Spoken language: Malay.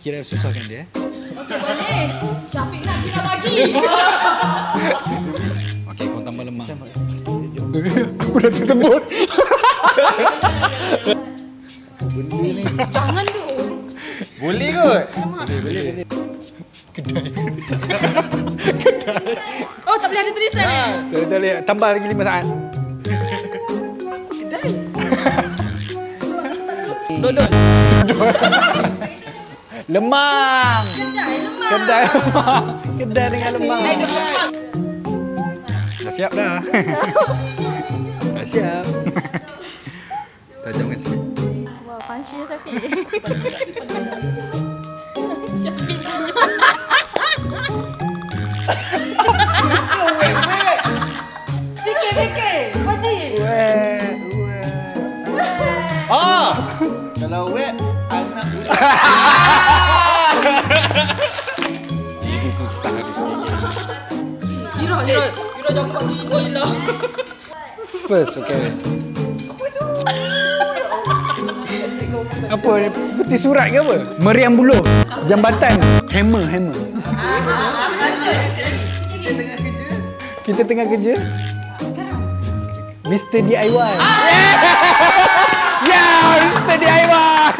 Kira susahkan dia. Okey, boleh. Syafiq nak kita bagi. Okey, kau tambah lemang. Aku dah tersebut. Jangan tu. Boleh kot. Boleh. Oh, tak boleh ada tulisan ni. Tak boleh. Tambah lagi 5 saat. Kedai. Dodol. Lemang. Kedai lemang. Kedai lemang. Kedai dengan lemang. Kedai lemang. Dah siap dah. Dah siap. Tajam kan sikit. Wah, panci Syafiq. Syafiq tunjuk. Fikir. Wajib. Oh. Kalau wet anak Ini susah ni. Ira jangan bagi info je lah. first, okay. Apa ni? Peti surat ke apa? Meriam buluh. Jambatan. Hammer. Kita tengah kerja. Mr. DIY. Yeah! Mr. DIY.